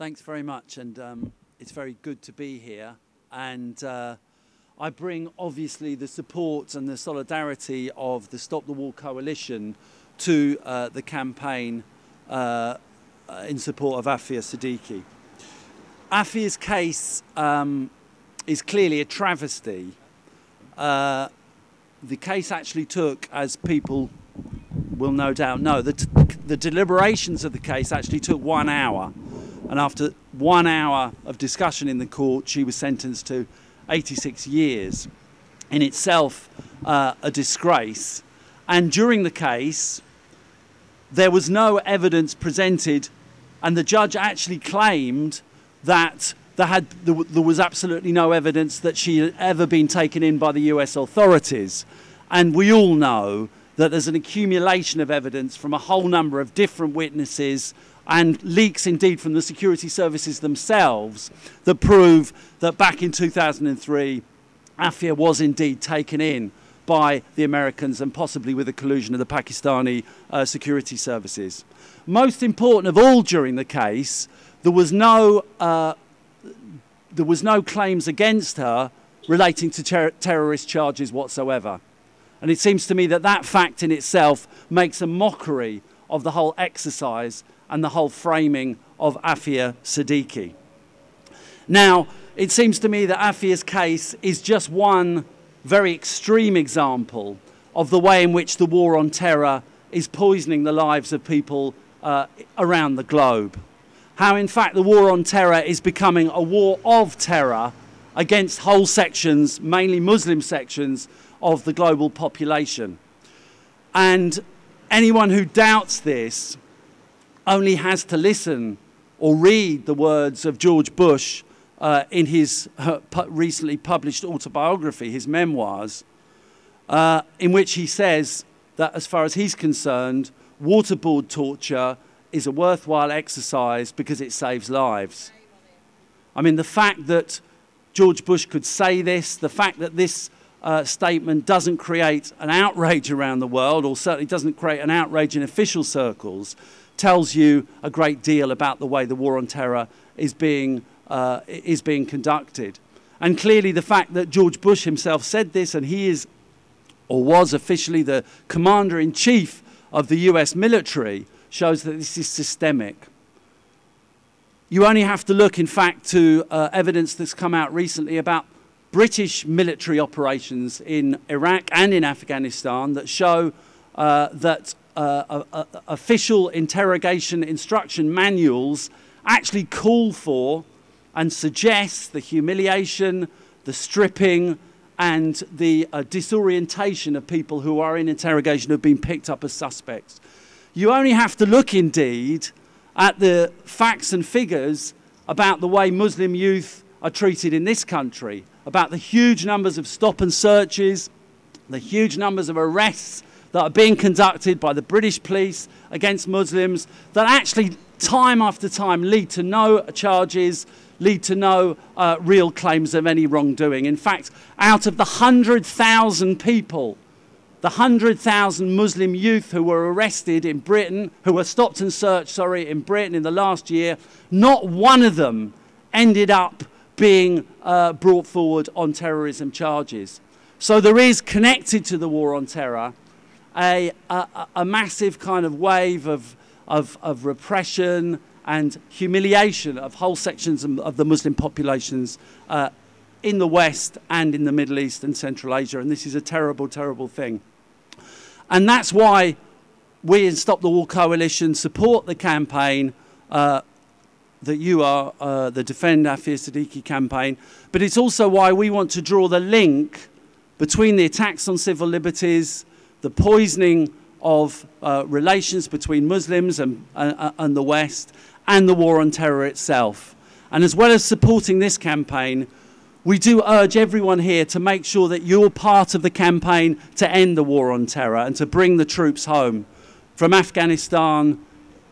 Thanks very much, and it's very good to be here. And I bring, obviously, the support and the solidarity of the Stop the War Coalition to the campaign in support of Aafia Siddiqui. Aafia's case is clearly a travesty. The case actually took, as people will no doubt know, the deliberations of the case actually took 1 hour. And after 1 hour of discussion in the court, she was sentenced to 86 years. In itself, a disgrace. And during the case, there was no evidence presented, and the judge actually claimed that there was absolutely no evidence that she had ever been taken in by the US authorities. And we all know that there's an accumulation of evidence from a whole number of different witnesses and leaks indeed from the security services themselves that prove that back in 2003, Aafia was indeed taken in by the Americans and possibly with the collusion of the Pakistani security services. Most important of all during the case, there was no claims against her relating to terrorist charges whatsoever. And it seems to me that that fact in itself makes a mockery of the whole exercise and the whole framing of Aafia Siddiqui. Now, it seems to me that Aafia's case is just one very extreme example of the way in which the war on terror is poisoning the lives of people around the globe. How, in fact, the war on terror is becoming a war of terror against whole sections, mainly Muslim sections, of the global population. And anyone who doubts this only has to listen or read the words of George Bush in his recently published autobiography, his memoirs, in which he says that as far as he's concerned, waterboard torture is a worthwhile exercise because it saves lives. I mean, the fact that George Bush could say this, the fact that this statement doesn't create an outrage around the world, or certainly doesn't create an outrage in official circles, tells you a great deal about the way the war on terror is being conducted. And clearly the fact that George Bush himself said this, and he is, or was officially, the commander-in-chief of the US military, shows that this is systemic. You only have to look, in fact, to evidence that's come out recently about British military operations in Iraq and in Afghanistan that show that official interrogation instruction manuals actually call for and suggest the humiliation, the stripping, and the disorientation of people who are in interrogation who have been picked up as suspects. You only have to look, indeed, at the facts and figures about the way Muslim youth are treated in this country, about the huge numbers of stop and searches, the huge numbers of arrests that are being conducted by the British police against Muslims that actually time after time lead to no charges, lead to no real claims of any wrongdoing. In fact, out of the 100,000 people, the 100,000 Muslim youth who were arrested in Britain, who were stopped and searched, sorry, in Britain in the last year, not one of them ended up being brought forward on terrorism charges. So there is, connected to the war on terror, a massive kind of wave of repression and humiliation of whole sections of the Muslim populations in the West and in the Middle East and Central Asia. And this is a terrible, terrible thing. And that's why we in Stop the War Coalition support the campaign that you are, the Defend Aafia Siddiqui campaign. But it's also why we want to draw the link between the attacks on civil liberties, the poisoning of relations between Muslims and the West, and the war on terror itself. And as well as supporting this campaign, we do urge everyone here to make sure that you're part of the campaign to end the war on terror and to bring the troops home from Afghanistan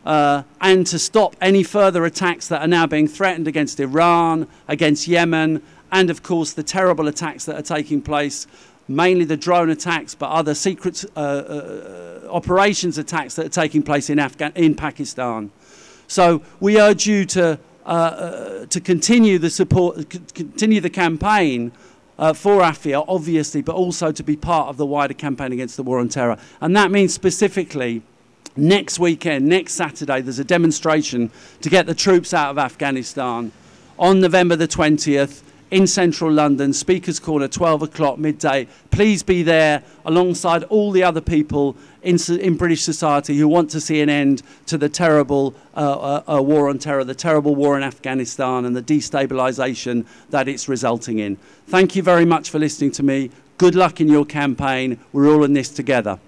and to stop any further attacks that are now being threatened against Iran, against Yemen, and of course the terrible attacks that are taking place, mainly the drone attacks, but other secret operations attacks that are taking place in Pakistan. So we urge you to to continue the support, continue the campaign for Aafia, obviously, but also to be part of the wider campaign against the war on terror. And that means specifically next weekend, next Saturday, there's a demonstration to get the troops out of Afghanistan on November the 20th in central London, Speaker's Corner, 12 o'clock, midday. Please be there alongside all the other people in British society who want to see an end to the terrible war on terror, the terrible war in Afghanistan and the destabilisation that it's resulting in. Thank you very much for listening to me. Good luck in your campaign. We're all in this together.